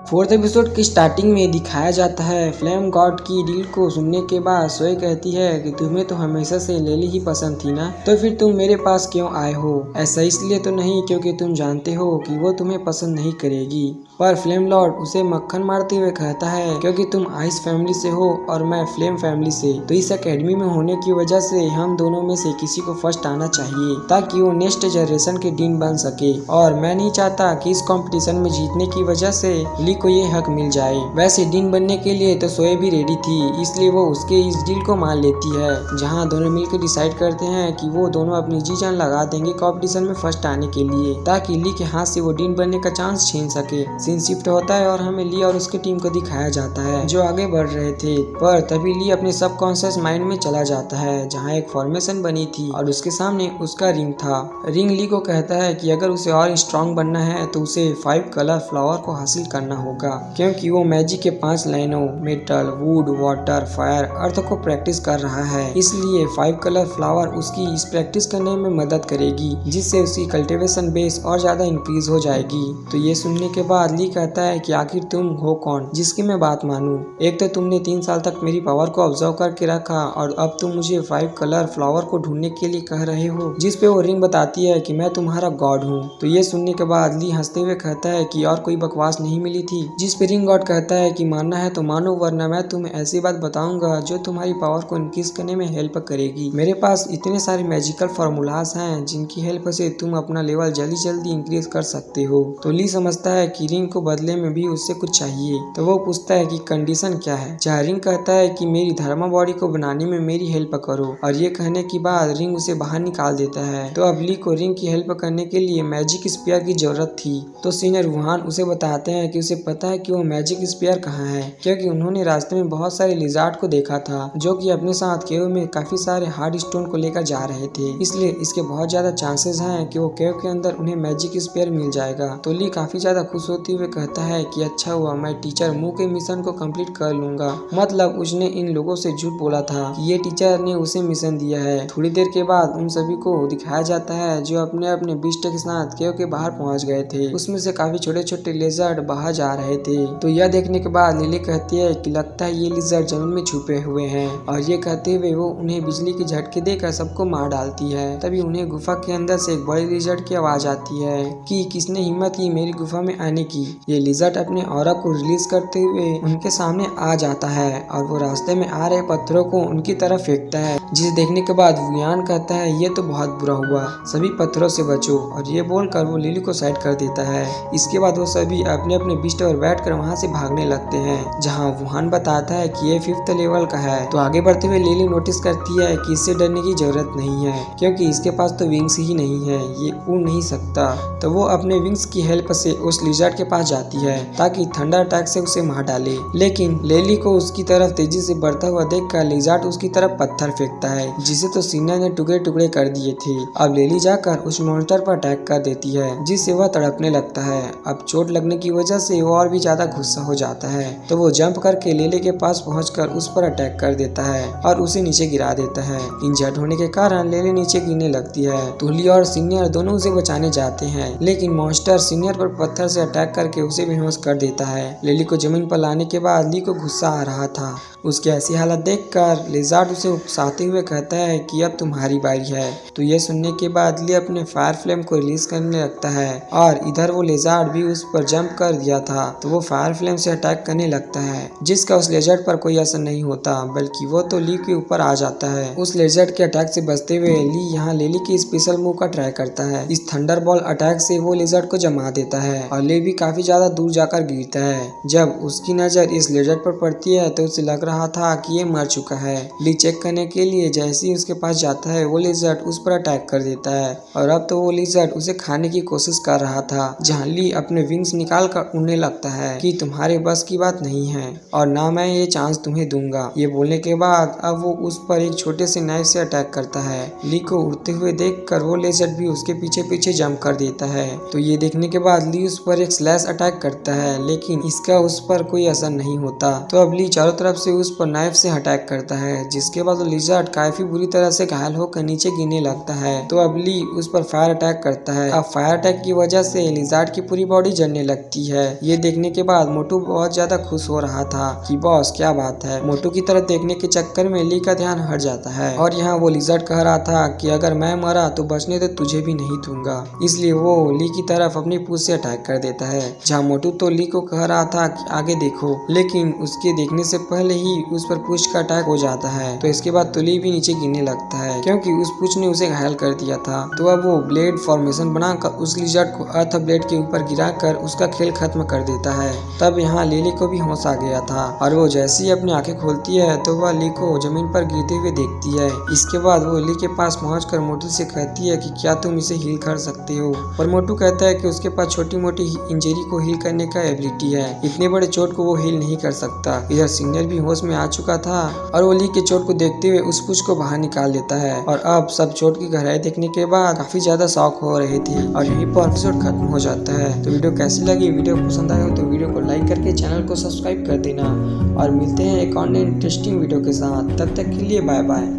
Fourth episode की starting में दिखाया जाता है फ्लेम गॉड की डील को सुनने के बाद सोए कहती है कि तुम्हें तो हमेशा से लेली ही पसंद थी ना, तो फिर तुम मेरे पास क्यों आए हो? ऐसा इसलिए तो नहीं क्योंकि तुम जानते हो कि वो तुम्हें पसंद नहीं करेगी। पर फ्लेम लॉर्ड उसे मक्खन मारते हुए कहता है क्योंकि तुम आइस फैमिली से हो और मैं फ्लेम फैमिली से, तो इस एकेडमी में होने की वजह से हम दोनों में से किसी को फर्स्ट आना चाहिए ताकि वो नेक्स्ट जनरेशन के डीन बन सके। और मैं नहीं चाहता कि इस कंपटीशन में जीतने की वजह से ली को ये हक मिल जाए। वैसे डीन बनने के लिए तो सोए भी रेडी थी, इसलिए वो उसके इस डील को मान लेती है, जहाँ दोनों मिलकर डिसाइड करते हैं कि वो दोनों अपनी जी जान लगा देंगे कंपटीशन में फर्स्ट आने के लिए, ताकि ली के हाथ से वो डीन बनने का चांस छीन सके। सीन शिफ्ट होता है और हमें ली और उसकी टीम को दिखाया जाता है जो आगे बढ़ रहे थे, पर तभी ली अपने सबकॉन्शियस माइंड में चला जाता है जहाँ एक फॉर्मेशन बनी थी और उसके सामने उसका रिंग था। रिंग ली को कहता है कि अगर उसे और स्ट्रॉन्ग बनना है तो उसे 5 कलर फ्लावर को हासिल करना होगा, क्योंकि वो मैजिक के 5 लाइनों मेटल, वुड, वाटर, फायर, अर्थ को प्रैक्टिस कर रहा है। इसलिए 5 कलर फ्लावर उसकी इस प्रैक्टिस करने में मदद करेगी, जिससे उसकी कल्टीवेशन बेस और ज्यादा इंक्रीज हो जाएगी। तो ये सुनने के बाद ली कहता है कि आखिर तुम हो कौन जिसकी मैं बात मानूं? एक तो तुमने 3 साल तक मेरी पावर को ऑब्जर्व करके रखा और अब तुम मुझे 5 कलर फ्लावर को ढूंढने के लिए कह रहे हो, जिस पे वो रिंग बताती है कि मैं तुम्हारा गॉड हूँ। तो ये सुनने के बाद ली हंसते हुए कहता है कि और कोई बकवास नहीं मिली थी, जिस पे रिंग गॉड कहता है कि मानना है तो मानो, वरना मैं तुम्हें ऐसी बात बताऊंगा जो तुम्हारी पावर को इंक्रीज करने में हेल्प करेगी। मेरे पास इतने सारे मैजिकल फॉर्मूलाज हैं जिनकी हेल्प से तुम अपना लेवल जल्दी जल्दी इंक्रीज कर सकते हो। तो ली समझता है कि रिंग को बदले में भी उससे कुछ चाहिए, तो वो पूछता है कि कंडीशन क्या है। जहाँ रिंग कहता है कि मेरी धर्मा बॉडी को बनाने में मेरी हेल्प करो, और ये कहने के बाद रिंग उसे बाहर निकाल देता है। तो अब ली को रिंग की हेल्प करने के लिए मैजिक स्पीयर की जरूरत थी, तो सीनियर वुहान उसे बताते हैं कि उसे पता है कि वो मैजिक स्पीयर कहाँ है, क्योंकि उन्होंने रास्ते में बहुत सारे लिजार्ड को देखा था जो कि अपने साथ केव में काफी सारे हार्ड स्टोन को लेकर जा रहे थे, इसलिए इसके बहुत ज्यादा चांसेस हैं कि वो केव के अंदर उन्हें मैजिक स्पीयर मिल जाएगा। तो ली काफी ज्यादा खुश होते हुए कहता है कि अच्छा हुआ मैं टीचर मू के मिशन को कंप्लीट कर लूंगा। मतलब उसने इन लोगों से झूठ बोला था कि ये टीचर ने उसे मिशन दिया है। थोड़ी देर के बाद उन सभी को दिखाया जाता है जो अपने अपने बीस्ट के साथ केव के बाहर पहुंच गए थे। उसमें से काफी छोटे छोटे लेजर्ड बाहर जा रहे थे। तो यह देखने के बाद लिली कहती है कि लगता है ये लेजर्ड जमीन में छुपे हुए हैं, और ये कहते हुए वो उन्हें बिजली की झटके देकर सबको मार डालती है। तभी उन्हें गुफा के अंदर से एक बड़ी लिजर्ड की आवाज आती है कि किसने हिम्मत की मेरी गुफा में आने की। ये लिजर्ड अपने ऑरा को रिलीज करते हुए उनके सामने आ जाता है और वो रास्ते में आ रहे पत्थरों को उनकी तरफ फेंकता है, जिसे देखने के बाद वुयान कहता है ये तो बहुत बुरा हुआ, सभी पत्थरों से बचो, और ये बोलकर वो लिली को साइड कर देता है। इसके बाद वो सभी अपने अपने बिस्ट पर बैठकर वहाँ से भागने लगते हैं, जहाँ वुहान बताता है कि ये 5th लेवल का है। तो आगे बढ़ते हुए लिली नोटिस करती है कि इससे डरने की जरूरत नहीं है, क्योंकि इसके पास तो विंग्स ही नहीं है, ये उड़ नहीं सकता। तो वो अपने विंग्स की हेल्प से उस लिजर्ड के पास जाती है ताकि थंडर अटैक से उसे मार डाले, लेकिन लेली को उसकी तरफ तेजी से बढ़ता हुआ देखकर लिजर्ड उसकी तरफ पत्थर फेंकता है, जिसे तो सीनियर ने टुकड़े टुकड़े कर दिए थे। अब लेली जाकर उस मॉन्स्टर पर अटैक कर देती है, जिससे वह तड़पने लगता है। अब चोट लगने की वजह से वो और भी ज्यादा गुस्सा हो जाता है, तो वो जंप करके लेली के पास पहुंचकर उस पर अटैक कर देता है और उसे नीचे गिरा देता है। इंजर्ड होने के कारण लेली नीचे गिरने लगती है। तो ली और सीनियर दोनों उसे बचाने जाते हैं, लेकिन मॉन्स्टर सीनियर पर पत्थर से अटैक करके उसे बेहोश कर देता है। लेली को जमीन पर लाने के बाद ली को गुस्सा आ रहा था। उसकी ऐसी हालत देखकर लिजार्ड उसे उकसाते हुए कहता है कि अब तुम्हारी बारी है। तो ये सुनने के बाद ली अपने फायर फ्लेम को रिलीज करने लगता है, और इधर वो लिजार्ड भी उस पर जंप कर दिया था, तो वो फायर फ्लेम से अटैक करने लगता है, जिसका उस लेजर्ड पर कोई असर नहीं होता, बल्कि वो तो ली के ऊपर आ जाता है। उस लेजर्ड के अटैक से बचते हुए ली यहाँ लेली की स्पेशल मूव का ट्राई करता है। इस थंडर बॉल अटैक से वो लेजर्ड को जमा देता है और ली भी काफी ज्यादा दूर जाकर गिरता है। जब उसकी नजर इस लेजर्ड पर पड़ती है तो उसे लग रहा था कि ये मर चुका है। ली चेक करने के लिए जैसे ही उसके पास जाता है वो लिजर्ड उस पर अटैक कर देता है, और अब तो वो लिजर्ड उसे खाने की कोशिश कर रहा था, जहाँ ली अपने विंग्स निकाल कर उड़ने लगता है कि तुम्हारे बस की बात नहीं है और ना मैं ये चांस तुम्हें दूंगा। ये बोलने के बाद अब वो उस पर एक छोटे से नाइफ से अटैक करता है। ली को उड़ते हुए देखकर वो लिजर्ड भी उसके पीछे पीछे जंप कर देता है। तो ये देखने के बाद ली उस पर एक स्लैश फ्लैश अटैक करता है, लेकिन इसका उस पर कोई असर नहीं होता। तो अब ली चारों तरफ से उस पर नाइफ से अटैक करता है, जिसके बाद लिजर्ड काफी बुरी तरह से घायल होकर नीचे गिरने लगता है। तो अब ली उस पर फायर अटैक करता है। अब फायर अटैक की वजह से लिजर्ड की पूरी बॉडी जलने लगती है। ये देखने के बाद मोटू बहुत ज्यादा खुश हो रहा था कि बॉस क्या बात है। मोटू की तरफ देखने के चक्कर में ली का ध्यान हट जाता है और यहाँ वो लिजर्ड कह रहा था कि अगर मैं मरा तो बचने तो तुझे भी नहीं दूंगा। इसलिए वो ली की तरफ अपनी पूंछ से अटैक कर देता है। जहाँ मोटू तो ली को कह रहा था कि आगे देखो, लेकिन उसके देखने से पहले ही उस पर पूंछ का अटैक हो जाता है। तो इसके बाद तुली भी नीचे गिरने लगता है, क्योंकि उस पूंछ ने उसे घायल कर दिया था। तो अब वो ब्लेड फॉर्मेशन बनाकर उस लिजर्ड को अर्थ ब्लेड के ऊपर गिराकर उसका खेल खत्म कर देता है। तब यहाँ लिली को भी होश आ गया था और वो जैसे ही अपनी आंखें खोलती है तो वह ली को जमीन पर गिरते हुए देखती है। इसके बाद वो ली के पास पहुंचकर मोटू से कहती है कि क्या तुम इसे हील कर सकते हो। और मोटू कहता है कि उसके पास छोटी मोटी इंजरी को हील करने का एबिलिटी है, इतने बड़े चोट को वो हील नहीं कर सकता। इधर सिग्नल भी होश में आ चुका था और वो ली के चोट को देखते हुए उस पूंछ को बाहर निकाल देता है। और अब सब चोट की गहराई देखने के बाद काफी ज्यादा शौक हो रहे थे और यहीं पर एपिसोड खत्म हो जाता है। तो वीडियो कैसी लगी? वीडियो पसंद आया हो तो वीडियो को लाइक करके चैनल को सब्सक्राइब कर देना और मिलते हैं एक और इंटरेस्टिंग वीडियो के साथ। तब तक के लिए बाय बाय।